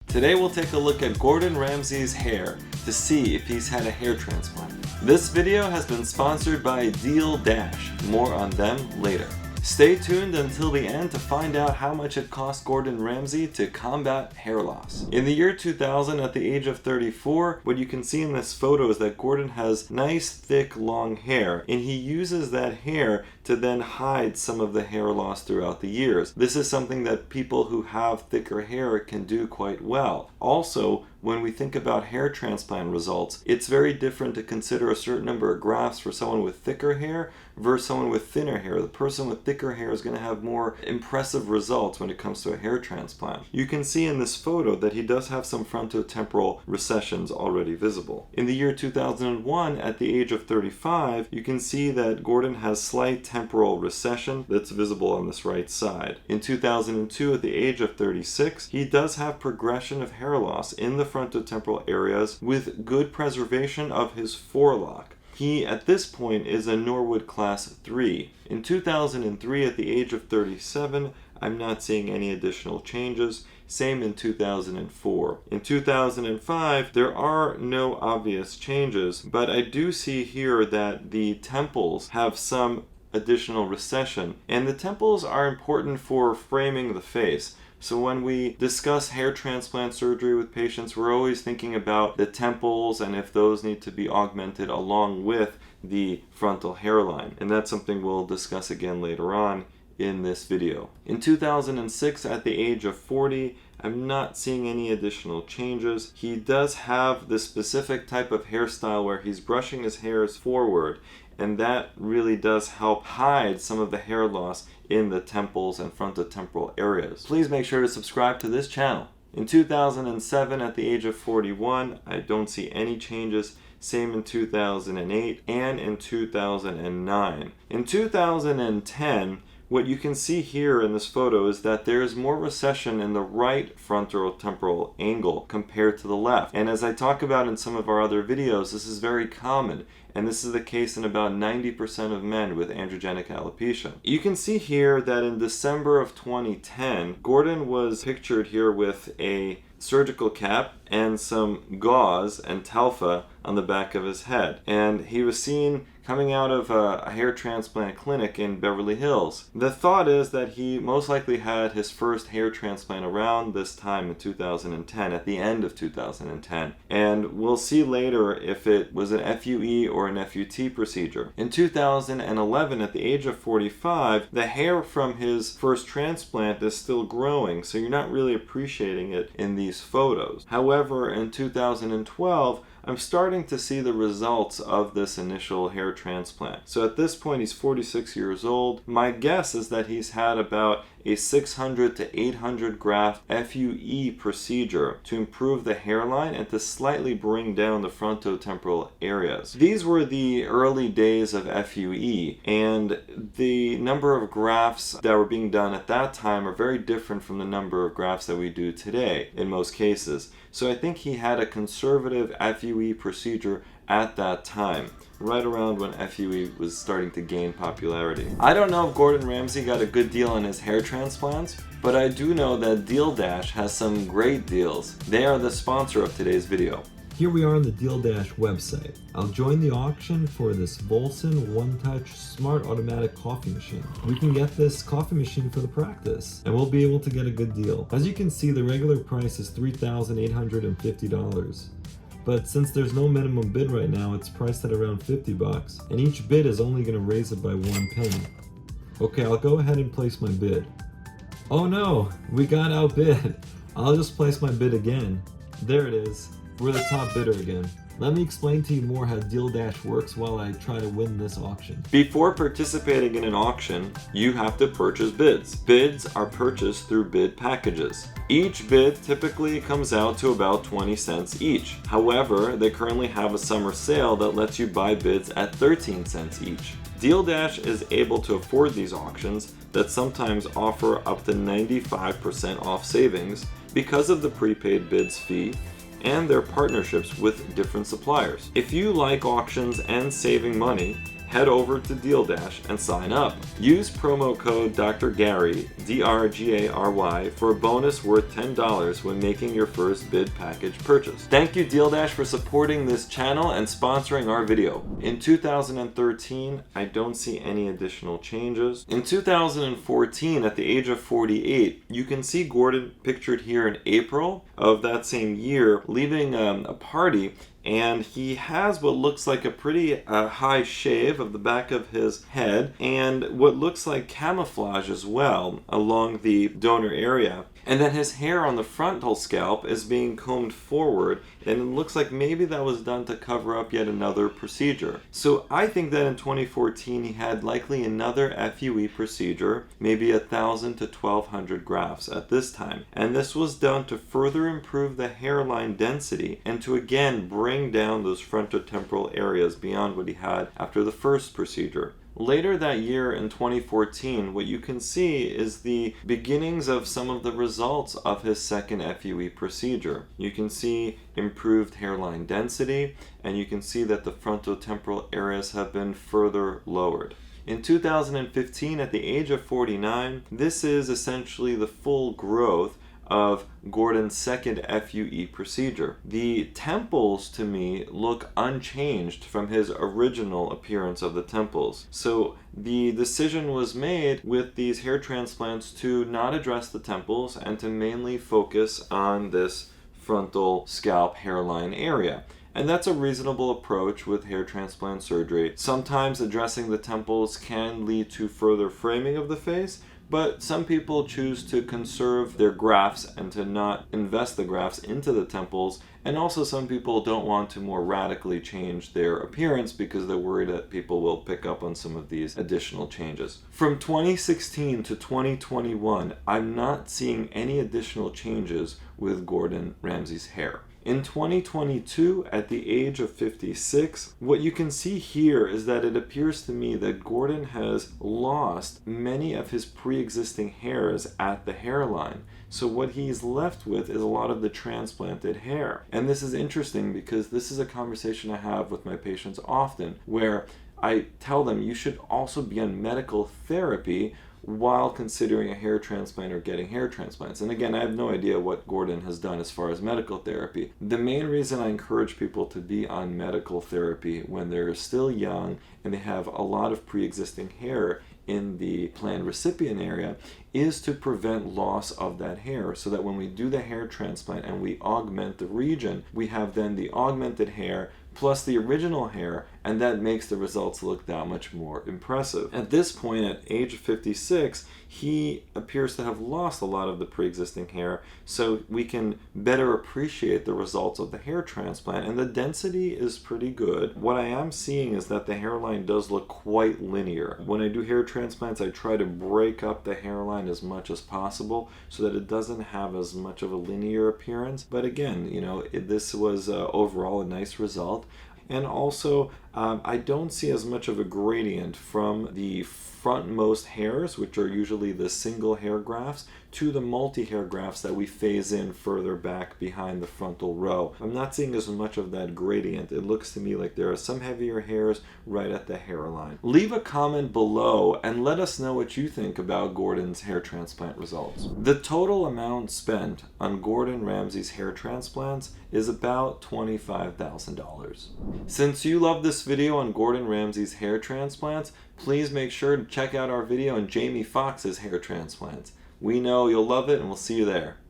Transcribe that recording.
Today we'll take a look at Gordon Ramsay's hair to see if he's had a hair transplant. This video has been sponsored by DealDash. More on them later. Stay tuned until the end to find out how much it cost Gordon Ramsay to combat hair loss. In the year 2000, at the age of 34, what you can see in this photo is that Gordon has nice, thick, long hair, and he uses that hair to then hide some of the hair loss throughout the years. This is something that people who have thicker hair can do quite well. Also, when we think about hair transplant results, it's very different to consider a certain number of grafts for someone with thicker hair versus someone with thinner hair. The person with thicker hair is going to have more impressive results when it comes to a hair transplant. You can see in this photo that he does have some frontotemporal recessions already visible. In the year 2001, at the age of 35, you can see that Gordon has slight temporal recession that's visible on this right side. In 2002, at the age of 36, he does have progression of hair loss in the frontotemporal areas with good preservation of his forelock. He, at this point, is a Norwood Class 3. In 2003, at the age of 37, I'm not seeing any additional changes. Same in 2004. In 2005, there are no obvious changes, but I do see here that the temples have some additional recession, and the temples are important for framing the face. So when we discuss hair transplant surgery with patients, we're always thinking about the temples and if those need to be augmented along with the frontal hairline. And that's something we'll discuss again later on in this video. In 2006, at the age of 40, I'm not seeing any additional changes. He does have this specific type of hairstyle where he's brushing his hairs forward, and that really does help hide some of the hair loss in the temples and frontotemporal areas. Please make sure to subscribe to this channel. In 2007, at the age of 41, I don't see any changes. Same in 2008 and in 2009. In 2010, what you can see here in this photo is that there is more recession in the right frontotemporal angle compared to the left. And as I talk about in some of our other videos, this is very common. And this is the case in about 90% of men with androgenic alopecia. You can see here that in December of 2010, Gordon was pictured here with a surgical cap and some gauze and telfa on the back of his head. And he was seen coming out of a hair transplant clinic in Beverly Hills. The thought is that he most likely had his first hair transplant around this time in 2010, at the end of 2010. And we'll see later if it was an FUE or an FUT procedure. In 2011, at the age of 45, the hair from his first transplant is still growing, so you're not really appreciating it in these photos. However, in 2012, I'm starting to see the results of this initial hair transplant. So at this point, he's 46 years old. My guess is that he's had about a 600 to 800 graft FUE procedure to improve the hairline and to slightly bring down the frontotemporal areas. These were the early days of FUE, and the number of grafts that were being done at that time are very different from the number of grafts that we do today in most cases. So I think he had a conservative FUE procedure at that time, right around when FUE was starting to gain popularity. I don't know if Gordon Ramsay got a good deal on his hair transplants, but I do know that DealDash has some great deals. They are the sponsor of today's video. Here we are on the DealDash website. I'll join the auction for this Volson One-Touch Smart Automatic Coffee Machine. We can get this coffee machine for the practice, and we'll be able to get a good deal. As you can see, the regular price is $3,850. But since there's no minimum bid right now, it's priced at around $50, and each bid is only going to raise it by 1 penny. Okay, I'll go ahead and place my bid. Oh no, we got outbid. I'll just place my bid again. There it is. We're the top bidder again. Let me explain to you more how DealDash works while I try to win this auction. Before participating in an auction, you have to purchase bids. Bids are purchased through bid packages. Each bid typically comes out to about 20 cents each. However, they currently have a summer sale that lets you buy bids at 13 cents each. DealDash is able to afford these auctions that sometimes offer up to 95% off savings because of the prepaid bids fee and their partnerships with different suppliers. If you like auctions and saving money, head over to DealDash and sign up. Use promo code Dr. Gary, DRGARY, for a bonus worth $10 when making your first bid package purchase. Thank you DealDash for supporting this channel and sponsoring our video. In 2013, I don't see any additional changes. In 2014, at the age of 48, you can see Gordon pictured here in April of that same year leaving a party, and he has what looks like a pretty high shave of the back of his head and what looks like camouflage as well along the donor area. And then his hair on the frontal scalp is being combed forward, and it looks like maybe that was done to cover up yet another procedure. So I think that in 2014 he had likely another FUE procedure, maybe 1,000 to 1,200 grafts at this time. And this was done to further improve the hairline density and to again bring down those frontotemporal areas beyond what he had after the first procedure. Later that year in 2014, what you can see is the beginnings of some of the results of his second FUE procedure. You can see improved hairline density, and you can see that the frontotemporal areas have been further lowered. In 2015, at the age of 49, this is essentially the full growth of Gordon's second FUE procedure. The temples to me look unchanged from his original appearance of the temples. So the decision was made with these hair transplants to not address the temples and to mainly focus on this frontal scalp hairline area. And that's a reasonable approach with hair transplant surgery. Sometimes addressing the temples can lead to further framing of the face, but some people choose to conserve their grafts and to not invest the grafts into the temples, and also some people don't want to more radically change their appearance because they're worried that people will pick up on some of these additional changes. From 2016 to 2021, I'm not seeing any additional changes with Gordon Ramsay's hair. In 2022, at the age of 56, what you can see here is that it appears to me that Gordon has lost many of his pre-existing hairs at the hairline. So what he's left with is a lot of the transplanted hair. And this is interesting because this is a conversation I have with my patients often, where I tell them you should also be on medical therapy while considering a hair transplant or getting hair transplants. And again, I have no idea what Gordon has done as far as medical therapy. The main reason I encourage people to be on medical therapy when they're still young and they have a lot of pre-existing hair in the planned recipient area is to prevent loss of that hair, so that when we do the hair transplant and we augment the region, we have then the augmented hair plus the original hair, and that makes the results look that much more impressive. At this point, at age 56, he appears to have lost a lot of the pre-existing hair, so we can better appreciate the results of the hair transplant, and the density is pretty good. What I am seeing is that the hairline does look quite linear. When I do hair transplants, I try to break up the hairline as much as possible so that it doesn't have as much of a linear appearance. But again, you know, this was overall a nice result. And also, I don't see as much of a gradient from the frontmost hairs, which are usually the single hair grafts, to the multi-hair grafts that we phase in further back behind the frontal row. I'm not seeing as much of that gradient. It looks to me like there are some heavier hairs right at the hairline. Leave a comment below and let us know what you think about Gordon's hair transplant results. The total amount spent on Gordon Ramsay's hair transplants is about $25,000. Since you love this video on Gordon Ramsay's hair transplants, please make sure to check out our video on Jamie Foxx's hair transplants. We know you'll love it, and we'll see you there.